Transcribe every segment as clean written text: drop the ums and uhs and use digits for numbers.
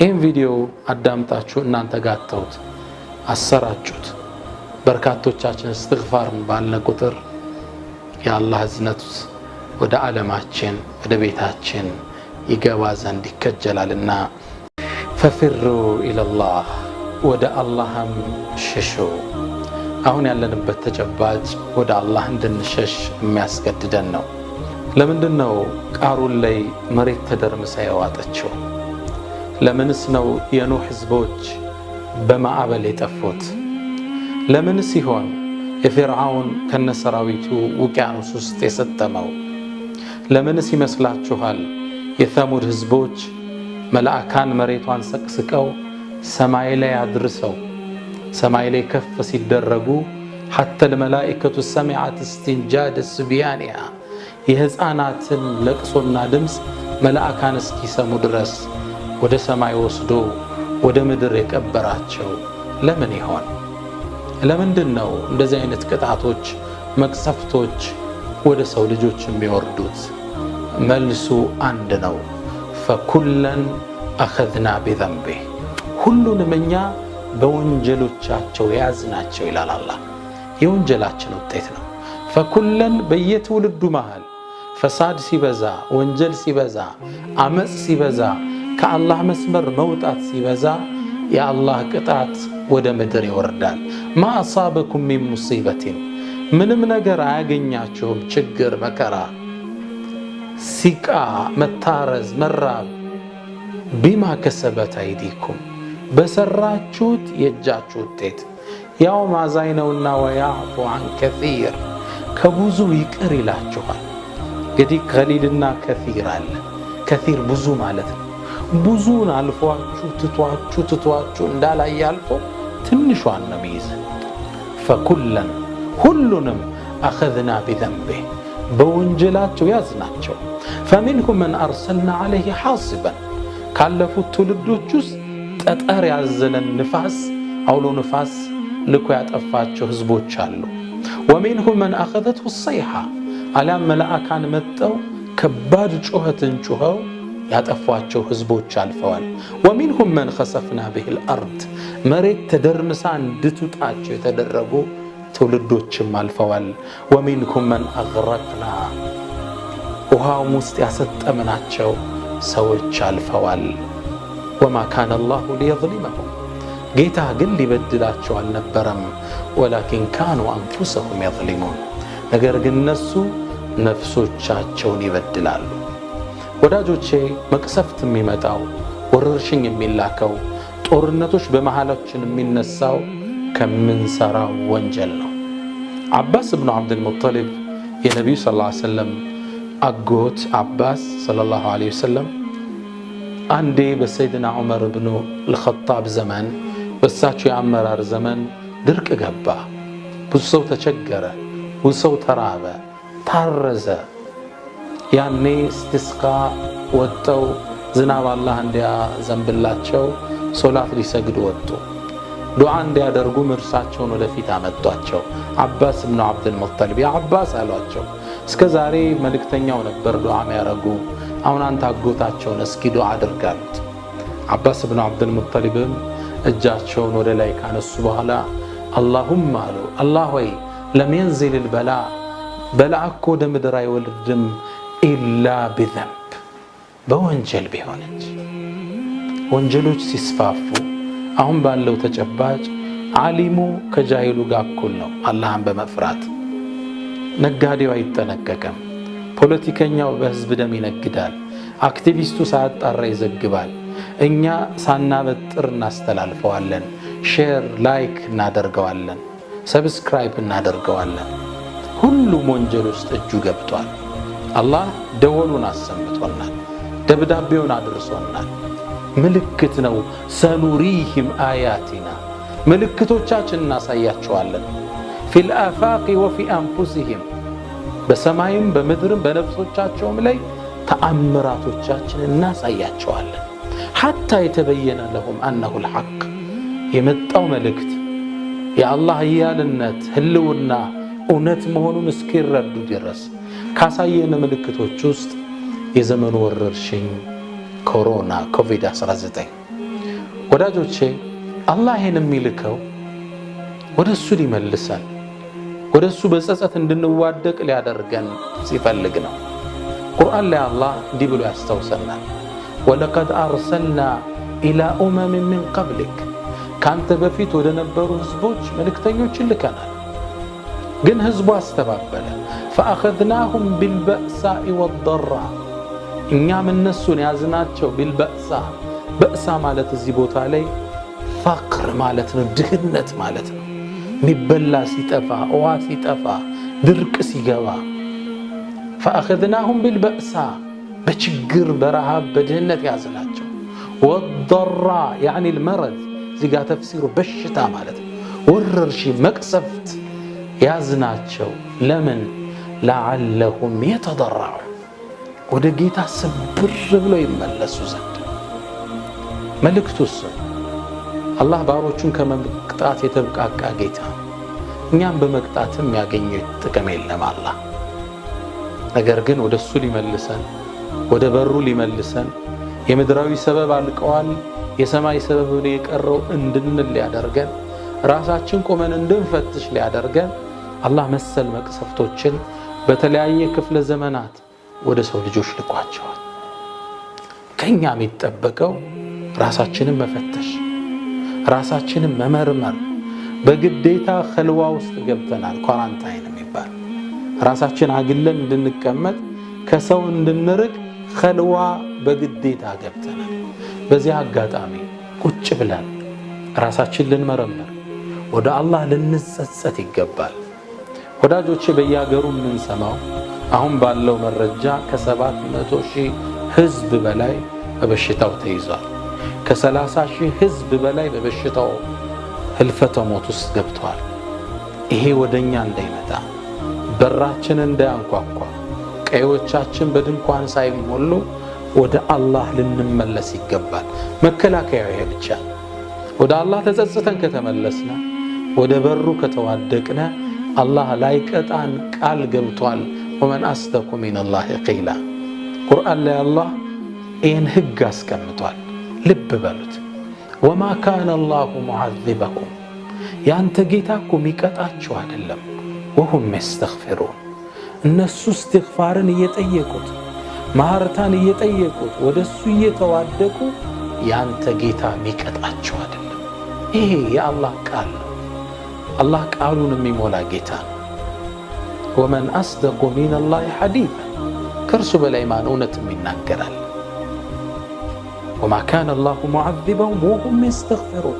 ይህን ቪዲዮ አዳምጣችሁ እናንተ ጋተውት አሰራጩት። በርካቶቻችን እስትግፋርን ባልነ ቁጥር የአላህ እዝነት ወደ ዓለማችን ወደ ቤታችን ይገባ ዘንድ ይከጀላልና ፈፍሩ ኢለላህ ወደ አላህም ሽሹ። አሁን ያለንበት ተጨባጭ ወደ አላህ እንድንሸሽ የሚያስገድደን ነው። ለምንድን ነው ቃሩን ላይ መሬት ተደርምሳ የዋጠችው? ለምንስ ነው የኑህ ህዝቦች በማዕበል የጠፉት? ለምንስ ሲሆን የፊርዓውን ከነሰራዊቱ ውቅያኖስ ውስጥ የሰጠመው? ለምንስ ይመስላችኋል የተሙድ ህዝቦች መላእካን መሬቷን ሰቅስቀው ሰማይ ላይ አድርሰው ሰማይ ላይ ከፍ ሲደረጉ حتى الملائكة سمعت استنجاد الصبيانها የህፃናትን ለቅሶና ድምፅ መላእካን እስኪሰሙ ድረስ ወደ ሰማይ ወስዶ ወደ ምድር የቀበራቸው ለምን ይሆን? ለምንድን ነው እንደዚህ አይነት ቅጣቶች መቅሰፍቶች ወደ ሰው ልጆች የሚወርዱት? መልሱ አንድ ነው። ፈኩለን አኸዝና ቢዘንቢህ ሁሉንም እኛ በወንጀሎቻቸው ያዝናቸው ይላል አላህ። የወንጀላችን ውጤት ነው። ፈኩለን በየትውልዱ መሃል ፈሳድ ሲበዛ፣ ወንጀል ሲበዛ፣ አመፅ ሲበዛ፣ ከአላህ መስመር መውጣት ሲበዛ የአላህ ቅጣት ወደ ምድር ይወርዳል። ማ አሳበኩም ሚን ሙሲበቲን ምንም ነገር አያገኛችሁም። ችግር፣ መከራ፣ ሲቃ፣ መታረዝ፣ መራብ ቢማ ከሰበት አይዲኩም በሰራችሁት የእጃችሁ ውጤት ያው ማዛይ ነውና ወያዕፉ አን ከሲር ከብዙ ይቅር ይላችኋል። እንግዲህ ከሊልና ከሲር አለ። ከሲር ብዙ ማለት ነው። ብዙን አልፏችሁ ትቷችሁ እንዳላይ ያልፎ ትንሿን ነው የሚይዝ። ፈኩለን ሁሉንም አኸዝና ቢዘንቢህ በወንጀላቸው ያዝናቸው። ፈሚንሁም መን አርሰልና ዐለይሂ ሐሲበን ካለፉት ትውልዶች ውስጥ ጠጠር ያዘለን ንፋስ አውሎ ንፋስ ልኮ ያጠፋቸው ህዝቦች አሉ። ወሚንሁም መን አኸዘትሁ ሰይሐ አሊያም መላእካን መጠው ከባድ ጩኸትን ጩኸው ያጠፏቸው ህዝቦች አልፈዋል። ወሚንሁም መን ኸሰፍና ቢሂል አርድ መሬት ተደርምሳ እንድትውጣቸው የተደረጉ ትውልዶችም አልፈዋል። ወሚንሁም መን አግረቅና ውሃውም ውስጥ ያሰጠምናቸው ሰዎች አልፈዋል። ወማ ካነ አላሁ ሊየዝሊመሁም ጌታ ግን ሊበድላቸው አልነበረም። ወላኪን ካኑ አንፉሰሁም የዝሊሙን ነገር ግን እነሱ ነፍሶቻቸውን ይበድላሉ። ወዳጆቼ መቅሰፍት የሚመጣው ወረርሽኝ የሚላከው ጦርነቶች በመሃላችን የሚነሳው ከምንሰራው ወንጀል ነው። አባስ ብኑ አብዱልሙጠሊብ የነቢዩ ሰለላሁ ዐለይሂ ወሰለም አጎት አባስ ሰለላሁ ዐለይሂ ወሰለም አንዴ በሰይድና ዑመር ብኑ አልኸጣብ ዘመን በሳቸው የአመራር ዘመን ድርቅ ገባ። ብዙ ሰው ተቸገረ፣ ብዙ ሰው ተራበ፣ ታረዘ። ያኔ እስቲስቃ ወጥተው ዝናብ አላህ እንዲያዘንብላቸው ሶላት ሊሰግዱ ወጡ። ዱዓ እንዲያደርጉ እርሳቸውን ወደፊት አመጧቸው። አባስ ብኑ አብዱልሙጠሊብ ያ አባስ አሏቸው። እስከ ዛሬ መልእክተኛው ነበር ዱዓ የሚያደርጉ፣ አሁን አንተ አጎታቸውን እስኪ ዱዓ አድርጋሉት። አባስ ብኑ አብዱልሙጠሊብም እጃቸውን ወደ ላይ ካነሱ በኋላ አላሁም አሉ፣ አላህ ሆይ ለም የንዚል ልበላ በላእ እኮ ወደ ምድር አይወልድም ኢላ ቢዘንብ በወንጀል ቢሆን እንጂ። ወንጀሎች ሲስፋፉ አሁን ባለው ተጨባጭ ዓሊሙ ከጃሂሉ ጋር እኩል ነው አላህን በመፍራት። ነጋዴው አይጠነቀቅም፣ ፖለቲከኛው በህዝብ ደም ይነግዳል፣ አክቲቪስቱ ሳያጣራ ይዘግባል። እኛ ሳናበጥር እናስተላልፈዋለን፣ ሼር ላይክ እናደርገዋለን፣ ሰብስክራይብ እናደርገዋለን። ሁሉም ወንጀል ውስጥ እጁ ገብቷል። አላህ ደወሉን አሰምቶናል፣ ደብዳቤውን አድርሶናል። ምልክት ነው። ሰኑሪሂም አያቲና ምልክቶቻችን እናሳያቸዋለን። ፊል አፋቂ ወፊ አንፉሲሂም በሰማይም በምድርም በነፍሶቻቸውም ላይ ተአምራቶቻችን እናሳያቸዋለን። ሐታ የተበየነ ለሁም አነሁ ልሐቅ የመጣው መልእክት የአላህ እያልነት ህልውና እውነት መሆኑን እስኪረዱ ድረስ ካሳየን ምልክቶች ውስጥ የዘመኑ ወረርሽኝ ኮሮና ኮቪድ-19 ወዳጆቼ አላህ ይሄን የሚልከው ወደሱ ሊመልሰን ወደሱ በጸጸት እንድንዋደቅ ሊያደርገን ሲፈልግ ነው። ቁርአን ላይ አላህ እንዲህ ብሎ ያስታውሰናል። ወለቀድ አርሰልና ኢላ ኡመምን ሚን ቀብሊክ ካንተ በፊት ወደ ነበሩ ህዝቦች መልእክተኞችን ልከናል። ግን ህዝቡ አስተባበለ። ፈአኸዝናሁም ቢልበእሳኢ ወደራ እኛም እነሱን ያዝናቸው ቢልበእሳ በእሳ ማለት እዚህ ቦታ ላይ ፈቅር ማለት ነው፣ ድህነት ማለት ነው። የሚበላ ሲጠፋ፣ ውሃ ሲጠፋ፣ ድርቅ ሲገባ ፈአኸዝናሁም ቢልበእሳ በችግር በረሃብ በድህነት ያዝናቸው። ወደራ ያዕኒ ልመረድ እዚህ ጋር ተፍሲሩ በሽታ ማለት ነው፣ ወረርሺ መቅሰፍት ያዝናቸው። ለምን? ለዓለሁም የተደረዑ ወደ ጌታ ስብር ብለው ይመለሱ ዘንድ። መልእክቱስ አላህ ባሮቹን ከመቅጣት የተብቃቃ ጌታ፣ እኛም በመቅጣትም ያገኘው ጥቅም የለም አላህ። ነገር ግን ወደ እሱ ሊመልሰን ወደ በሩ ሊመልሰን የምድራዊ ሰበብ አልቀዋል የሰማይ ሰበብ የቀረው እንድንል ሊያደርገን ራሳችን ቆመን እንድንፈትሽ ሊያደርገን አላህ መሰል መቅሰፍቶችን በተለያየ ክፍለ ዘመናት ወደ ሰው ልጆች ልኳቸዋል። ከኛ የሚጠበቀው ራሳችንን መፈተሽ፣ ራሳችንን መመርመር። በግዴታ ኸልዋ ውስጥ ገብተናል። ኳራንታይን የሚባል ራሳችን አግለን እንድንቀመጥ ከሰው እንድንርቅ ኸልዋ በግዴታ ገብተናል። በዚህ አጋጣሚ ቁጭ ብለን ራሳችን ልንመረምር ወደ አላህ ልንጸጸት ይገባል። ወዳጆቼ በየሀገሩ የምንሰማው አሁን ባለው መረጃ ከ700,000 ህዝብ በላይ በበሽታው ተይዟል። ከ30,000 ህዝብ በላይ በበሽታው ህልፈተ ሞት ውስጥ ገብተዋል። ይሄ ወደኛ እንዳይመጣ በራችን እንዳያንኳኳ ቀዮቻችን በድንኳን ሳይሞሉ ወደ አላህ ልንመለስ ይገባል። መከላከያው ይሄ ብቻ። ወደ አላህ ተጸጽተን ከተመለስነ ወደ በሩ ከተዋደቅነ አላህ ላይቀጣን ቃል ገብቷል። ወመን አስደቁ ሚነላሂ ቂላ። ቁርአን ላይ አላህ ይህን ህግ አስቀምጧል። ልብ በሉት። ወማ ካነ አላሁ ሙዐዚበሁም ያንተ ጌታ እኮ የሚቀጣቸው አይደለም። ወሁም የስተግፊሩን እነሱ እስትግፋርን እየጠየቁት ማህረታን እየጠየቁት ወደ እሱ እየተዋደቁ ያንተ ጌታ የሚቀጣቸው አይደለም። ይሄ የአላህ ቃል ነው። አላህ ቃሉን የሚሞላ ጌታ ነው። ወመን አስደቁ ሚነላሂ ሐዲሳ ከእርሱ በላይ ማን እውነትም ይናገራል? ወማ ካነ አላሁ ሙዐዚበሁም ወሁም የስተግፊሩን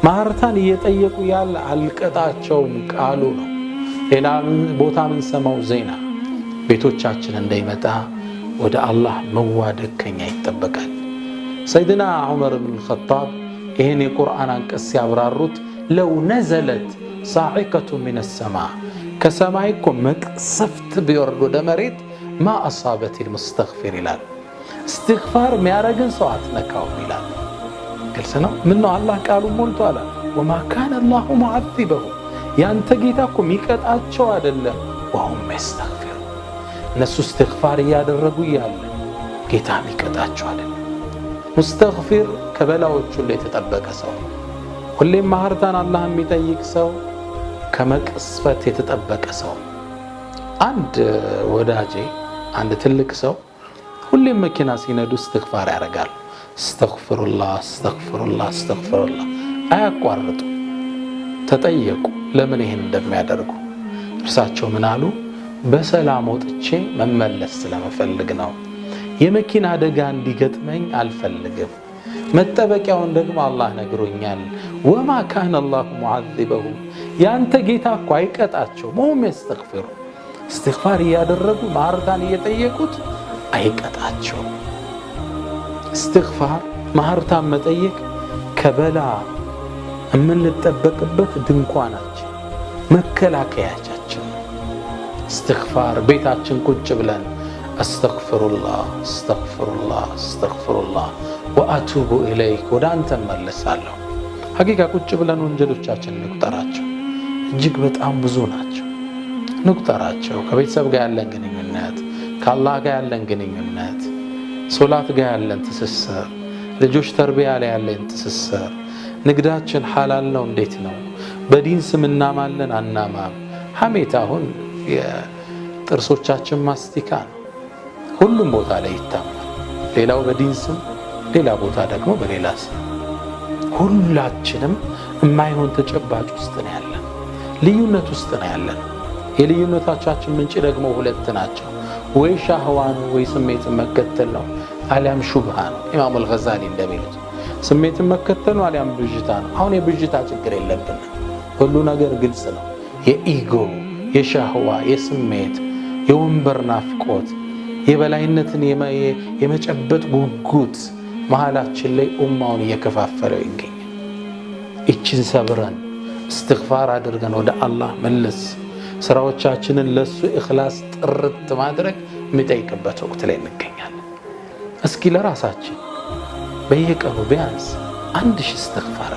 ማህረታን እየጠየቁ ያለ አልቀጣቸውም ቃሉ ነው። ሌላ ቦታ ምን ሰማው ዜና ቤቶቻችን እንዳይመጣ ወደ አላህ መዋደቅ ከኛ ይጠበቃል። ሰይድና ዑመር ብን ኸጣብ ይህን የቁርአን አንቀጽ ሲያብራሩት ለው ነዘለት ሳዒቀቱ ሚነ ሰማ ከሰማይ እኮ መቅሰፍት ቢወርድ ወደ መሬት ማ አሳበት ልሙስተግፊር ይላል። እስትግፋር የሚያረግን ሰው አትነካውም ይላል። ግልጽ ነው። ምነው አላህ ቃሉን ሞልቷል። ወማ ካነ አላሁ ሙዐዚበሁም ያንተ ጌታ እኮ የሚቀጣቸው አይደለም። ወሁም የስተግፊሩ እነሱ እስትግፋር እያደረጉ እያለ ጌታ የሚቀጣቸው አይደለም። ሙስተግፊር ከበላዎቹ ላይ የተጠበቀ ሰው፣ ሁሌም ማህርታን አላህ የሚጠይቅ ሰው፣ ከመቅስፈት የተጠበቀ ሰው። አንድ ወዳጄ አንድ ትልቅ ሰው ሁሌም መኪና ሲነዱ እስትግፋር ያደርጋል። እስተግፊሩላህ እስተግፊሩላህ እስተግፊሩላህ አያቋርጡ። ተጠየቁ ለምን ይሄን እንደሚያደርጉ። እርሳቸው ምን አሉ? በሰላም ወጥቼ መመለስ ስለመፈልግ ነው። የመኪና አደጋ እንዲገጥመኝ አልፈልግም። መጠበቂያውን ደግሞ አላህ ነግሮኛል። ወማ ካነ አላሁ ሙዐዚበሁም ያንተ ጌታ እኮ አይቀጣቸው። ወሁም የስተግፊሩ እስትግፋር እያደረጉ ማህረታን እየጠየቁት አይቀጣቸው። እስትግፋር ማህረታን መጠየቅ ከበላ የምንጠበቅበት ድንኳናችን መከላከያቻችን። እስትግፋር ቤታችን ቁጭ ብለን አስተግፊሩላህ አስተግፊሩላህ አስተግፊሩላህ ወአቱቡ ኢለይክ ወደ አንተ እመለሳለሁ። ሐቂቃ ቁጭ ብለን ወንጀሎቻችን እንቁጠራቸው። እጅግ በጣም ብዙ ናቸው። እንቁጠራቸው። ከቤተሰብ ጋር ያለን ግንኙነት፣ ከአላህ ጋር ያለን ግንኙነት፣ ሶላት ጋር ያለን ትስስር፣ ልጆች ተርቢያ ላይ ያለን ትስስር፣ ንግዳችን ሐላል ነው እንዴት ነው? በዲን ስም እናማለን አናማም? ሐሜት አሁን የጥርሶቻችን ማስቲካ ነው። ሁሉም ቦታ ላይ ይታማል። ሌላው በዲን ስም፣ ሌላ ቦታ ደግሞ በሌላ ስም። ሁላችንም የማይሆን ተጨባጭ ውስጥ ነው ያለን፣ ልዩነት ውስጥ ነው ያለን። የልዩነቶቻችን ምንጭ ደግሞ ሁለት ናቸው። ወይ ሻህዋ ነው ወይ ስሜትን መከተል ነው፣ አሊያም ሹብሃ ነው። ኢማሙ አልገዛሊ እንደሚሉት ስሜትን መከተል ነው አሊያም ብዥታ ነው። አሁን የብዥታ ችግር የለብንም። ሁሉ ነገር ግልጽ ነው። የኢጎ፣ የሻህዋ፣ የስሜት፣ የወንበር ናፍቆት፣ የበላይነትን የመጨበጥ ጉጉት መሃላችን ላይ ኡማውን እየከፋፈለው ይገኛል። እችን ሰብረን እስትግፋር አድርገን ወደ አላህ መለስ ስራዎቻችንን ለሱ ኢኽላስ ጥርት ማድረግ የሚጠይቅበት ወቅት ላይ እንገኛለን። እስኪ ለራሳችን በየቀኑ ቢያንስ 1000 እስትግፋር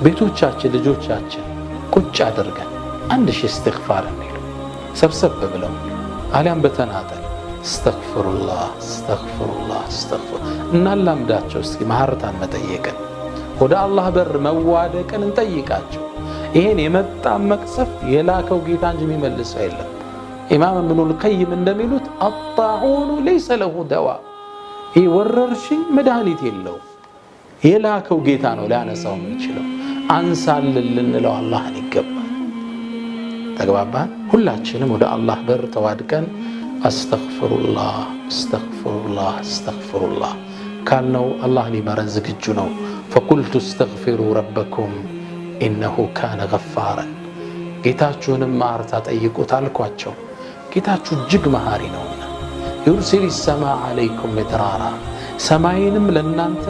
ቤቶቻችን ልጆቻችን ቁጭ አድርገን 1000 እስትግፋር እንይሉ ሰብሰብ ብለው አሊያም በተናጠል እስተግፍሩላህ እስተግፍሩላህ እስተግፍሩ እናላምዳቸው። እስኪ መሐረታን መጠየቅን ወደ አላህ በር መዋደቅን እንጠይቃቸው። ይሄን የመጣ መቅሰፍት የላከው ጌታ እንጂ የሚመልሰው የለም። ኢማም ኢብኑል ቀይም እንደሚሉት አጣዑኑ ለይሰ ለሁ ደዋ፣ ይህ ወረርሽኝ መድኃኒት የለው፣ የላከው ጌታ ነው ሊያነሳው የሚችለው። አንሳልን ልንለው አላህን ይገባል። ተግባባን? ሁላችንም ወደ አላህ በር ተዋድቀን አስተግፍሩላህ አስተግፍሩላህ አስተግፍሩላህ ካልነው አላህ ሊመረን ዝግጁ ነው። ፈቁልቱ እስተግፊሩ ረበኩም ኢነሁ ካነ ገፋረን፣ ጌታችሁንም ማርታ ጠይቁት አልኳቸው፣ ጌታችሁ እጅግ መሃሪ ነውና። ዩርሲል ሰማ ዓለይኩም ሚድራራ፣ ሰማይንም ለእናንተ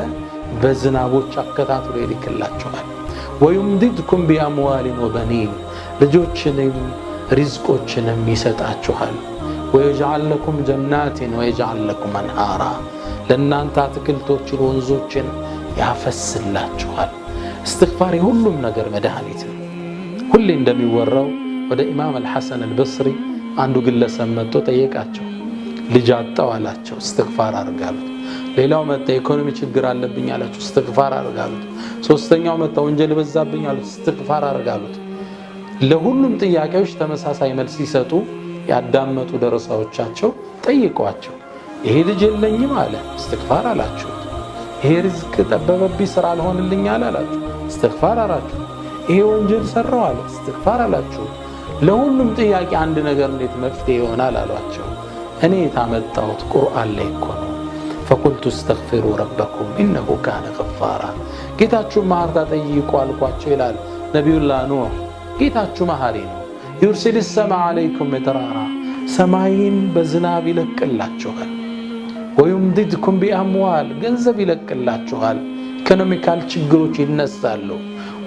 በዝናቦች አከታትሎ ይልክላችኋል። ወዩምዲድኩም ቢአምዋሊን ወበኒን፣ ልጆችንም ሪዝቆችንም ይሰጣችኋል። ወየጅዓል ለኩም ጀናትን ወየጅዓል ለኩም አንሃራ፣ ለእናንተ አትክልቶችን ወንዞችን ያፈስላችኋል። እስትግፋር የሁሉም ነገር መድኃኒት ነው። ሁሌ እንደሚወራው ወደ ኢማም አልሐሰን አልበስሪ አንዱ ግለሰብ መጥቶ ጠየቃቸው። ልጅ አጣው አላቸው፣ እስትግፋር አድርጋሉት። ሌላው መጣ፣ ኢኮኖሚ ችግር አለብኝ አላቸው፣ እስትግፋር አድርጋሉት። ሶስተኛው መጣ፣ ወንጀል በዛብኝ አሉት፣ እስትግፋር አድርጋሉት። ለሁሉም ጥያቄዎች ተመሳሳይ መልስ ሲሰጡ ያዳመጡ ደረሳዎቻቸው ጠይቋቸው፣ ይሄ ልጅ የለኝም አለ፣ እስትግፋር አላችሁ። ይሄ ርዝቅ ጠበበብኝ ስራ አልሆንልኝ አላችሁ፣ እስትግፋር አላችሁ። ይሄ ወንጀል ሰራው አለ፣ እስትግፋር አላችሁ። ለሁሉም ጥያቄ አንድ ነገር እንዴት መፍትሄ ይሆናል አሏቸው። እኔ የታመጣሁት ቁርአን ላይ እኮ ነው። ፈቁልቱ እስተግፊሩ ረበኩም ኢነሁ ካነ ገፋራ፣ ጌታችሁ መሐርታ ጠይቁ አልኳቸው ይላል ነቢዩላህ ኑህ። ጌታችሁ መሐሪ ነው። ዩርሲል ሰማ ዓለይኩም ሚድራራ፣ ሰማይን በዝናብ ይለቅላችኋል። ወዩምዲድኩም ቢአምዋል፣ ገንዘብ ይለቅላችኋል። ኢኮኖሚካል ችግሮች ይነሳሉ።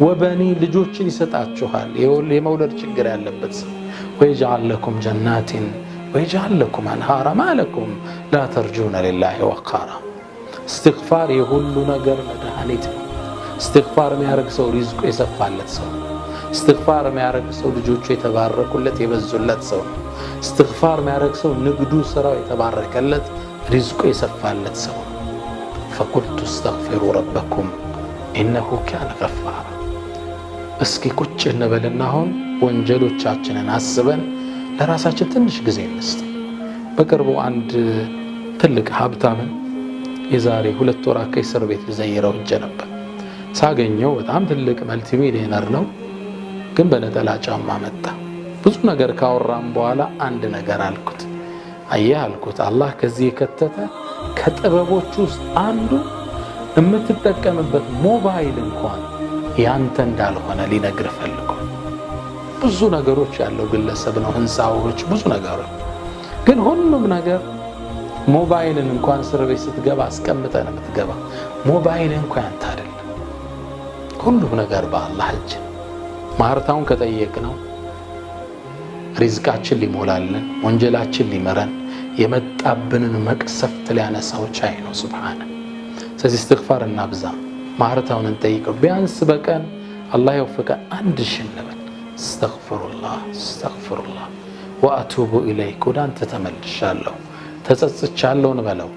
ወበኒ፣ ልጆችን ይሰጣችኋል፣ የመውለድ ችግር ያለበት ሰው። ወየጅዓል ለኩም ጀናትን ወየጅዓል ለኩም አንሃራ ማለኩም ላ ተርጁነ ሊላሂ ወቃራ። እስትግፋር የሁሉ ነገር መድኃኒት ነው። እስትግፋር የሚያደርግ ሰው ሪዝቁ የሰፋለት ሰው። እስትግፋር የሚያደርግ ሰው ልጆቹ የተባረኩለት የበዙለት ሰው። እስትግፋር የሚያደርግ ሰው ንግዱ ስራው የተባረከለት ሪዝቁ የሰፋለት ሰው። ፈቁልቱ እስተግፊሩ ረበኩም ኢነሁ ካነ ገፋራ። እስኪ ቁጭ እንበልና አሁን ወንጀሎቻችንን አስበን ለራሳችን ትንሽ ጊዜ እንስጥ። በቅርቡ አንድ ትልቅ ሀብታምን የዛሬ 2 ወር ከእስር ቤት ልዘይረው ሄጄ ነበር። ሳገኘው በጣም ትልቅ መልቲ ሚሊዮነር ነው፣ ግን በነጠላ ጫማ መጣ። ብዙ ነገር ካወራም በኋላ አንድ ነገር አልኩት። አየህ አልኩት፣ አላህ ከዚህ የከተተ ከጥበቦች ውስጥ አንዱ የምትጠቀምበት ሞባይል እንኳን ያንተ እንዳልሆነ ሊነግር ፈልጎ። ብዙ ነገሮች ያለው ግለሰብ ነው፣ ህንፃዎች፣ ብዙ ነገሮች። ግን ሁሉም ነገር ሞባይልን እንኳን እስር ቤት ስትገባ አስቀምጠን የምትገባ ሞባይል እንኳን ያንተ አይደለም። ሁሉም ነገር በአላህ እጅ። ማህርታውን ከጠየቅነው ሪዝቃችን ሊሞላልን፣ ወንጀላችን ሊመረን፣ የመጣብንን መቅሰፍት ሊያነሳው ቻይ ነው ሱብሓነ። ስለዚህ እስትግፋር እናብዛ፣ ማህርታውን እንጠይቀው። ቢያንስ በቀን አላህ ይወፍቀን 1000 እንበል። እስተግፍሩላህ እስተግፍሩላህ ወአቱቡ ኢለይክ፣ ወደ አንተ ተመልሻለሁ ተጸጽቻለሁ እንበለው።